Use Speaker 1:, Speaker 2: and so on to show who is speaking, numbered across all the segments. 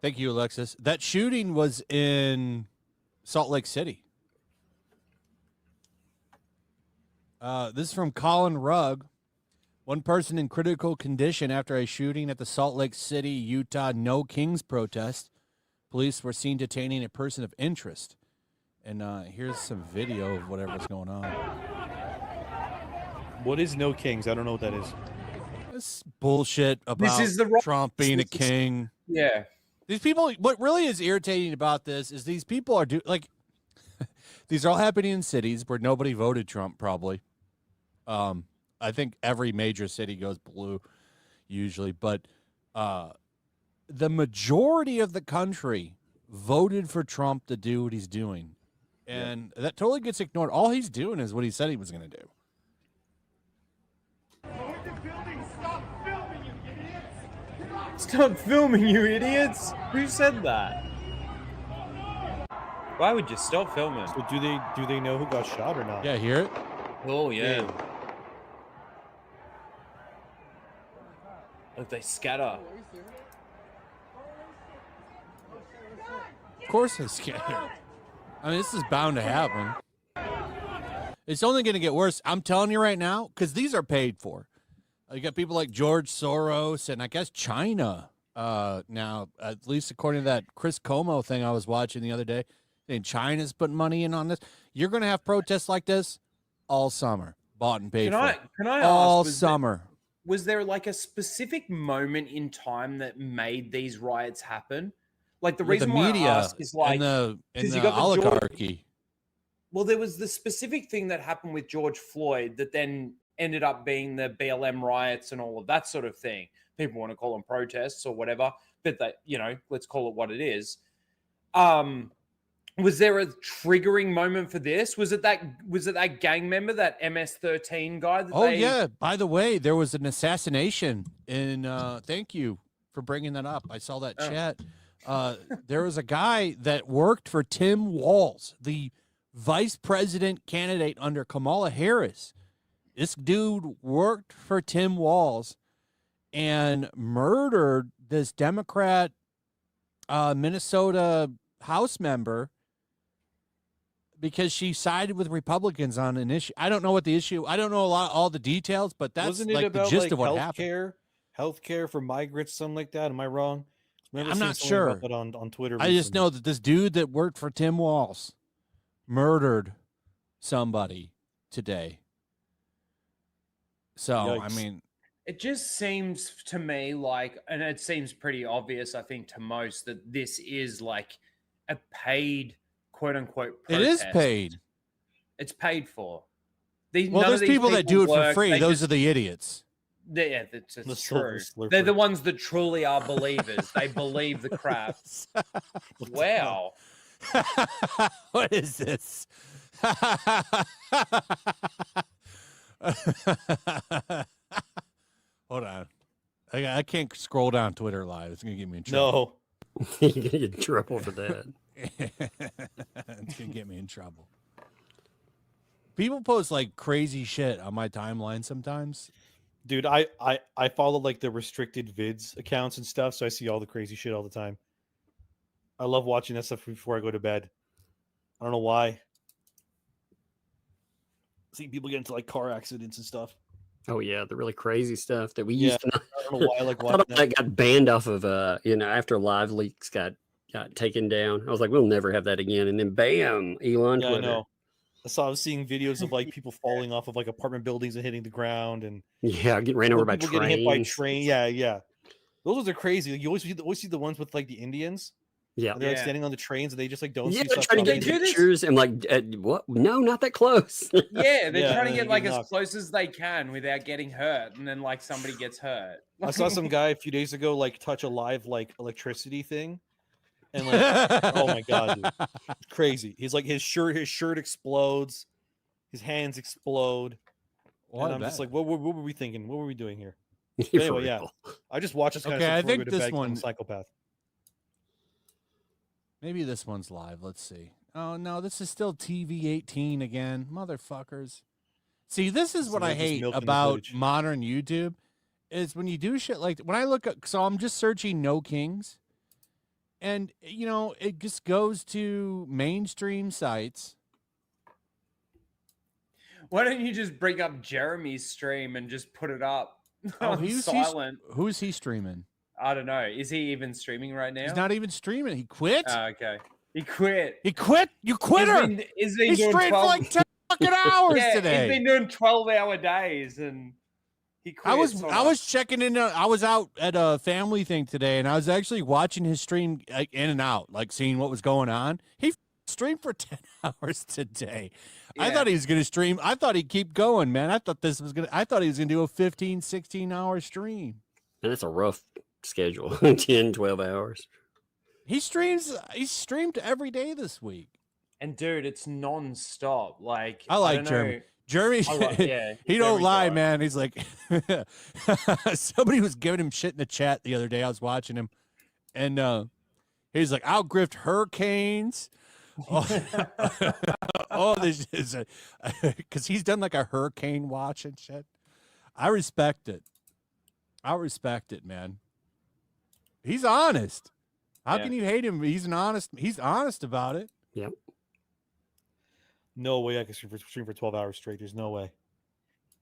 Speaker 1: Thank you, Alexis. That shooting was in Salt Lake City. This is from Colin Rugg. One person in critical condition after a shooting at the Salt Lake City, Utah No Kings protest. Police were seen detaining a person of interest. And here's some video of whatever's going on.
Speaker 2: What is No Kings? I don't know what that is.
Speaker 1: This bullshit about Trump being a king.
Speaker 3: Yeah.
Speaker 1: These people, what really is irritating about this is these people are these are all happening in cities where nobody voted Trump, probably. I think every major city goes blue usually, but the majority of the country voted for Trump to do what he's doing. And that totally gets ignored. All he's doing is what he said he was going to do.
Speaker 3: Stop filming, you idiots! Who said that? Why would you stop filming?
Speaker 2: So do they know who got shot or not?
Speaker 1: Yeah, hear it?
Speaker 3: Oh, yeah. Look, they scatter.
Speaker 1: Of course they scatter. I mean, this is bound to happen. It's only going to get worse. I'm telling you right now, because these are paid for. You got people like George Soros and I guess China now, at least according to that Chris Como thing I was watching the other day, saying China's putting money in on this. You're going to have protests like this all summer, bought and paid for.
Speaker 3: Can I
Speaker 1: all
Speaker 3: ask,
Speaker 1: summer.
Speaker 3: Was there like a specific moment in time that made these riots happen? Like the reason
Speaker 1: the media
Speaker 3: why I ask is like
Speaker 1: and the oligarchy.
Speaker 3: Well, there was the specific thing that happened with George Floyd that then ended up being the BLM riots and all of that sort of thing. People want to call them protests or whatever, but that, let's call it what it is. Was there a triggering moment for this? Was it that gang member, that MS-13 guy?
Speaker 1: Yeah. By the way, there was an assassination in, thank you for bringing that up. I saw that chat. There was a guy that worked for Tim Walz, the vice president candidate under Kamala Harris. This dude worked for Tim Walz and murdered this Democrat Minnesota House member because she sided with Republicans on an issue. I don't know what the issue. I don't know all the details, but that's
Speaker 2: Wasn't it
Speaker 1: like
Speaker 2: about,
Speaker 1: the gist of what
Speaker 2: happened. Healthcare for migrants, something like that. Am I wrong?
Speaker 1: I'm not sure.
Speaker 2: About that on Twitter.
Speaker 1: I just know that this dude that worked for Tim Walz murdered somebody today. So,
Speaker 2: Yikes.
Speaker 1: I mean,
Speaker 3: it just seems to me like, and it seems pretty obvious, I think, to most, that this is like a paid, quote unquote, protest.
Speaker 1: It is paid.
Speaker 3: It's paid for.
Speaker 1: There's people that do it for free. Those are the idiots.
Speaker 3: Yeah, it's true. They're the ones that truly are believers. They believe the crap. Wow.
Speaker 1: What is this? Hold on. I can't scroll down Twitter live. It's going to get me in trouble.
Speaker 4: No. You're going to get in trouble for that.
Speaker 1: It's going to get me in trouble. People post like crazy shit on my timeline sometimes.
Speaker 2: Dude, I follow like the restricted vids accounts and stuff, so I see all the crazy shit all the time. I love watching that stuff before I go to bed. I don't know why. See people get into like car accidents and stuff.
Speaker 4: Oh yeah, the really crazy stuff that we used to.
Speaker 2: I don't know why I like
Speaker 4: I
Speaker 2: watching
Speaker 4: thought that got banned off of after Live Leaks got taken down. I was like, we'll never have that again. And then bam, Elon.
Speaker 2: Yeah,
Speaker 4: Twitter.
Speaker 2: I know. I was seeing videos of like people falling off of like apartment buildings and hitting the ground, and
Speaker 4: getting ran over by trains.
Speaker 2: Getting hit by train. Yeah. Those are crazy. Like, you always see the ones with like the Indians.
Speaker 4: Yeah,
Speaker 2: they're like standing on the trains and they just like don't see
Speaker 4: they're
Speaker 2: stuff.
Speaker 4: Trying to get pictures and like what? No, not that close.
Speaker 3: Yeah, they're trying to get like as close as they can without getting hurt, and then like somebody gets hurt.
Speaker 2: I saw some guy a few days ago like touch a live like electricity thing, and like oh my god, dude. It's crazy. He's like his shirt explodes, his hands explode, and I'm just like, what were we thinking? What were we doing here? Anyway, yeah, I just watch this kind of stuff.
Speaker 1: I think
Speaker 2: this
Speaker 1: this one
Speaker 2: psychopath.
Speaker 1: Maybe this one's live. Let's see. Oh, no, this is still TV 18 again. Motherfuckers. See, this is what I hate about modern YouTube is when you do shit like when I look at, so I'm just searching No Kings And it just goes to mainstream sites.
Speaker 3: Why don't you just bring up Jeremy's stream and just put it up on
Speaker 1: he's
Speaker 3: silent?
Speaker 1: Who's he streaming?
Speaker 3: I don't know. Is he even streaming right now?
Speaker 1: He's not even streaming. He quit.
Speaker 3: Okay. He quit.
Speaker 1: He quit. You quitter.
Speaker 3: He's
Speaker 1: He
Speaker 3: been doing
Speaker 1: streamed
Speaker 3: 12
Speaker 1: for like 10 fucking hours
Speaker 3: yeah,
Speaker 1: today.
Speaker 3: He's been doing 12-hour days and he quit.
Speaker 1: I was checking in. I was out at a family thing today, and I was actually watching his stream like, in and out, like seeing what was going on. He streamed for 10 hours today. I thought he was going to stream. I thought he'd keep going, man. I thought he was going to do a 15, 16-hour stream.
Speaker 4: And that's a rough schedule. 10, 12 hours.
Speaker 1: He streamed every day this week.
Speaker 3: And dude, it's non-stop. Like
Speaker 1: I like
Speaker 3: don't
Speaker 1: Jeremy.
Speaker 3: know.
Speaker 1: Jeremy, he don't
Speaker 3: Jeremy's
Speaker 1: lie,
Speaker 3: alright.
Speaker 1: man. He's like, somebody was giving him shit in the chat the other day. I was watching him, and he's like, "I'll grift hurricanes." This is because he's done like a hurricane watch and shit. I respect it. Man. He's honest. How can you hate him? He's honest about it.
Speaker 4: Yep.
Speaker 2: No way I can stream for 12 hours straight. There's no way.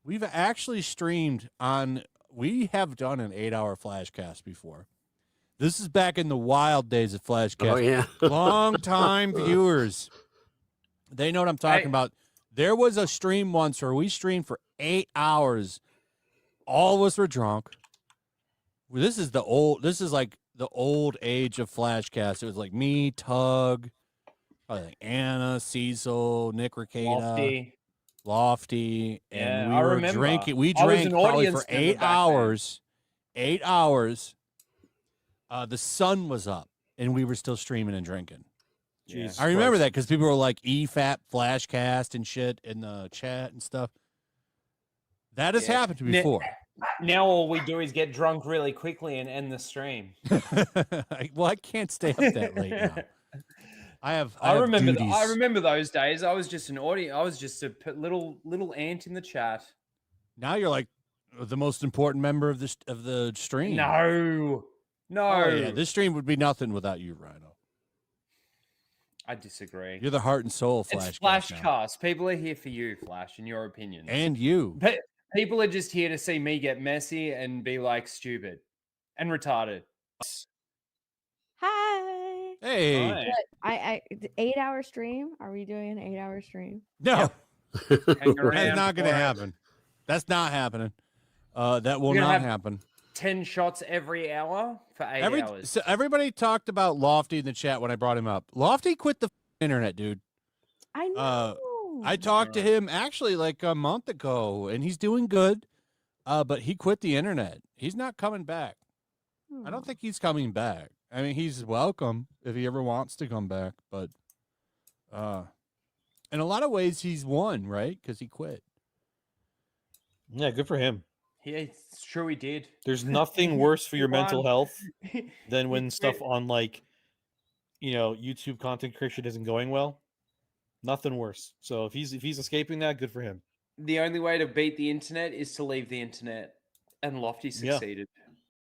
Speaker 1: We've actually streamed we have done an 8-hour Flashcast before. This is back in the wild days of Flashcast.
Speaker 4: Oh, yeah.
Speaker 1: Long time viewers. They know what I'm talking about. There was a stream once where we streamed for 8 hours. All of us were drunk. This is like the old age of Flashcast. It was like me, Tug, probably like Anna, Cecil, Nick Ricada, Loftie, and we were drinking. We drank probably for 8 hours. 8 hours. The sun was up, and we were still streaming and drinking.
Speaker 2: Jesus
Speaker 1: I remember
Speaker 2: Christ.
Speaker 1: that because people were like EFAP Flashcast and shit in the chat and stuff. That has happened before.
Speaker 3: Now all we do is get drunk really quickly and end the stream.
Speaker 1: Well, I can't stay up that late now. I
Speaker 3: remember those days. I was just an audience. I was just a little ant in the chat.
Speaker 1: Now you're like the most important member of the stream.
Speaker 3: No.
Speaker 1: Oh, yeah, this stream would be nothing without you, Rhino.
Speaker 3: I disagree.
Speaker 1: You're the heart and soul of
Speaker 3: It's
Speaker 1: Flashcast.
Speaker 3: Flashcast. People are here for you, Flash, in your opinions.
Speaker 1: And you.
Speaker 3: People are just here to see me get messy and be like stupid and retarded.
Speaker 5: Hi.
Speaker 1: Hey.
Speaker 3: Hi.
Speaker 5: I 8-hour stream. Are we doing an 8-hour stream?
Speaker 1: No.
Speaker 3: Hang
Speaker 1: That's
Speaker 3: around
Speaker 1: not going to
Speaker 3: for it.
Speaker 1: happen. That's not happening. That will
Speaker 3: We're gonna
Speaker 1: not
Speaker 3: have
Speaker 1: happen.
Speaker 3: 10 shots every hour for 8 hours.
Speaker 1: So everybody talked about Loftie in the chat when I brought him up. Loftie quit the internet, dude.
Speaker 5: I know.
Speaker 1: I talked to him actually like a month ago, and he's doing good. But he quit the internet. He's not coming back. I don't think he's coming back. I mean, he's welcome if he ever wants to come back. But in a lot of ways, he's won, right? Because he quit.
Speaker 2: Yeah, good for him.
Speaker 3: Yeah, it's true he did.
Speaker 2: There's nothing worse for your mental
Speaker 3: One.
Speaker 2: health than when
Speaker 3: He
Speaker 2: stuff
Speaker 3: quit.
Speaker 2: on YouTube content creation isn't going well. Nothing worse. So if he's escaping that, good for him.
Speaker 3: The only way to beat the internet is to leave the internet. And Loftie succeeded.